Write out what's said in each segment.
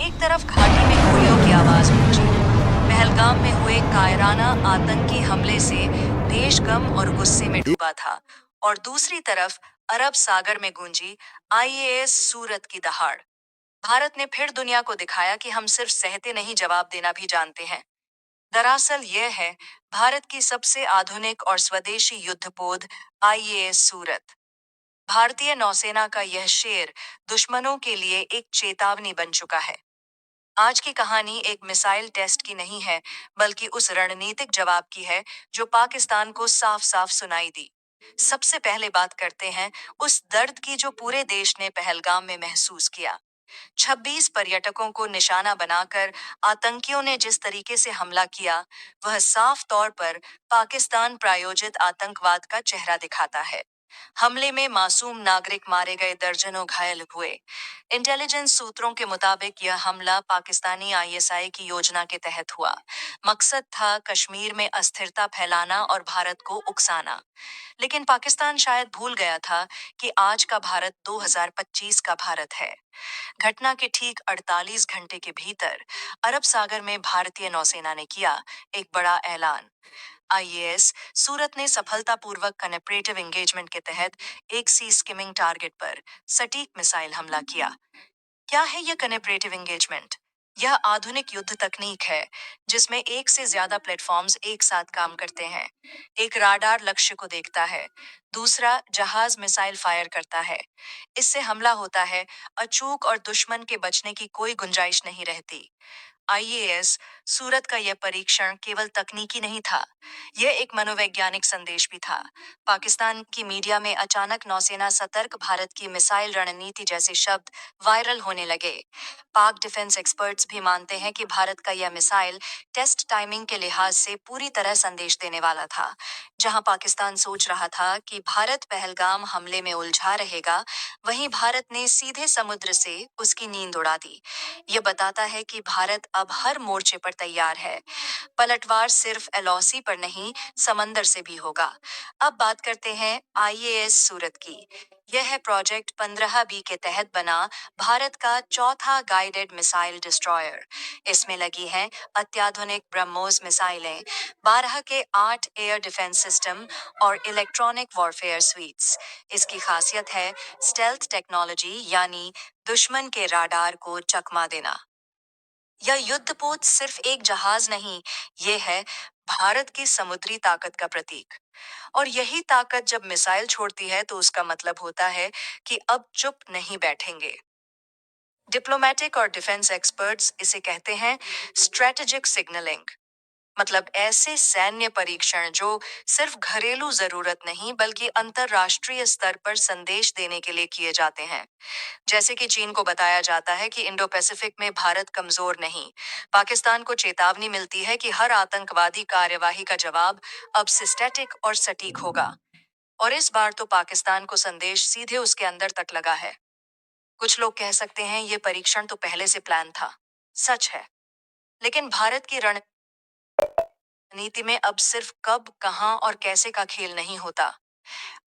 एक तरफ घाटी में गोलियों की आवाज गूंजी, पहलगाम में हुए कायराना आतंकी हमले से देश गम और गुस्से में डूबा था, और दूसरी तरफ अरब सागर में गूंजी आईएएस सूरत की दहाड़। भारत ने फिर दुनिया को दिखाया कि हम सिर्फ सहते नहीं, जवाब देना भी जानते हैं। दरअसल यह है भारत की सबसे आधुनिक और स्वदेशी युद्धपोत आईएएस सूरत। भारतीय नौसेना का यह शेर दुश्मनों के लिए एक चेतावनी बन चुका है। आज की कहानी एक मिसाइल टेस्ट की नहीं है, बल्कि उस रणनीतिक जवाब की है जो पाकिस्तान को साफ साफ सुनाई दी। सबसे पहले बात करते हैं उस दर्द की जो पूरे देश ने पहलगाम में महसूस किया। 26 पर्यटकों को निशाना बनाकर आतंकियों ने जिस तरीके से हमला किया, वह साफ तौर पर पाकिस्तान प्रायोजित आतंकवाद का चेहरा दिखाता है। हमले में मासूम नागरिक मारे गए, दर्जनों घायल हुए। इंटेलिजेंस सूत्रों के मुताबिक यह हमला पाकिस्तानी आईएसआई की योजना के तहत हुआ। मकसद था कश्मीर में अस्थिरता फैलाना और भारत को उकसाना। लेकिन पाकिस्तान शायद भूल गया था कि आज का भारत 2025 का भारत है। घटना के ठीक 48 घंटे के भीतर अरब सागर में भारतीय नौसेना ने किया एक बड़ा ऐलान। आईएएस सूरत ने सफलतापूर्वक कनेप्रेटिव एंगेजमेंट के तहत एक सी स्किमिंग टारगेट पर सटीक मिसाइल हमला किया। क्या है यह कनेप्रेटिव एंगेजमेंट? यह आधुनिक युद्ध तकनीक है जिसमें एक से ज्यादा प्लेटफॉर्म्स एक साथ काम करते हैं। एक राडार लक्ष्य को देखता है, दूसरा जहाज मिसाइल फायर करता है। इससे हमला होता है अचूक और दुश्मन के बचने की कोई गुंजाइश नहीं रहती। आईएएस सूरत का यह परीक्षण केवल तकनीकी नहीं था, यह एक मनोवैज्ञानिक संदेश भी था। पाकिस्तान की मीडिया में अचानक नौसेना सतर्क, भारत की मिसाइल रणनीति जैसे शब्द वायरल होने लगे। पाक डिफेंस एक्सपर्ट्स भी मानते हैं कि भारत का यह मिसाइल टेस्ट टाइमिंग के लिहाज से पूरी तरह संदेश देने वाला था। जहां पाकिस्तान सोच रहा था कि भारत पहलगाम हमले में उलझा रहेगा, वहीं भारत ने सीधे समुद्र से उसकी नींद उड़ा दी। यह बताता है कि भारत अब हर मोर्चे पर तैयार है। पलटवार सिर्फ एलओसी पर नहीं, समंदर से भी होगा। अब बात करते हैं आईएएस सूरत की। यह है प्रोजेक्ट 15B के तहत बना भारत का चौथा गाइडेड मिसाइल डिस्ट्रॉयर। इसमें लगी हैं अत्याधुनिक ब्रह्मोस मिसाइलें, 12 के 8 एयर डिफेंस सिस्टम और इलेक्ट्रॉनिक वॉरफेयर स्वीट्स। इसकी खासियत है स्टेल्थ टेक्नोलॉजी, यानी दुश्मन के राडार को चकमा देना। यह युद्धपोत सिर्फ एक जहाज नहीं, ये है भारत की समुद्री ताकत का प्रतीक। और यही ताकत जब मिसाइल छोड़ती है तो उसका मतलब होता है कि अब चुप नहीं बैठेंगे। डिप्लोमेटिक और डिफेंस एक्सपर्ट्स इसे कहते हैं स्ट्रेटेजिक सिग्नलिंग। मतलब ऐसे सैन्य परीक्षण जो सिर्फ घरेलू जरूरत नहीं, बल्कि अंतरराष्ट्रीय स्तर पर संदेश देने के लिए किए जाते हैं। जैसे कि चीन को बताया जाता है कि इंडो पैसिफिक में भारत कमजोर नहीं। पाकिस्तान को चेतावनी मिलती है कि हर आतंकवादी कार्यवाही का जवाब अब सिस्टेटिक और सटीक होगा। और इस बार तो पाकिस्तान को संदेश सीधे उसके अंदर तक लगा है। कुछ लोग कह सकते हैं ये परीक्षण तो पहले से प्लान था। सच है, लेकिन भारत की रणनीति में अब सिर्फ कब, कहां और कैसे का खेल नहीं होता।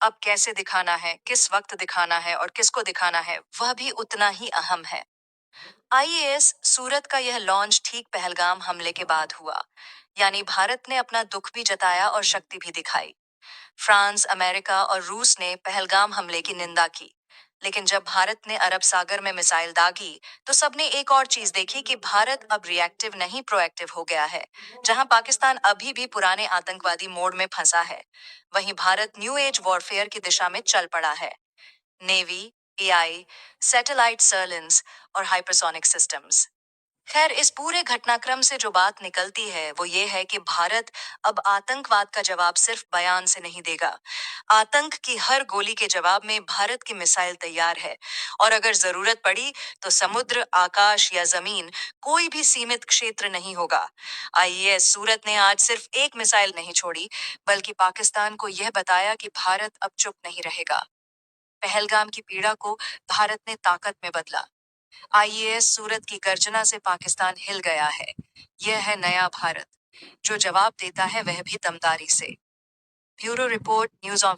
अब कैसे दिखाना है, किस वक्त दिखाना है और किसको दिखाना है, वह भी उतना ही अहम है। आईएएस सूरत का यह लॉन्च ठीक पहलगाम हमले के बाद हुआ। यानी भारत ने अपना दुख भी जताया और शक्ति भी दिखाई। फ्रांस, अमेरिका और रूस ने पहलगाम हमले की निंदा की। लेकिन जब भारत ने अरब सागर में मिसाइल दागी, तो सबने एक और चीज देखी कि भारत अब रिएक्टिव नहीं, प्रोएक्टिव हो गया है। जहां पाकिस्तान अभी भी पुराने आतंकवादी मोड में फंसा है, वहीं भारत न्यू एज वॉरफेयर की दिशा में चल पड़ा है। नेवी, एआई, सैटेलाइट सर्विलांस और हाइपरसोनिक सिस्टम्स। खैर, इस पूरे घटनाक्रम से जो बात निकलती है वो ये है कि भारत अब आतंकवाद का जवाब सिर्फ बयान से नहीं देगा। आतंक की हर गोली के जवाब में भारत की मिसाइल तैयार है। और अगर जरूरत पड़ी तो समुद्र, आकाश या जमीन, कोई भी सीमित क्षेत्र नहीं होगा। आईएएस सूरत ने आज सिर्फ एक मिसाइल नहीं छोड़ी, बल्कि पाकिस्तान को यह बताया कि भारत अब चुप नहीं रहेगा। पहलगाम की पीड़ा को भारत ने ताकत में बदला। आईएएस सूरत की गर्जना से पाकिस्तान हिल गया है। यह है नया भारत, जो जवाब देता है वह भी दमदारी से। Bureau report, news of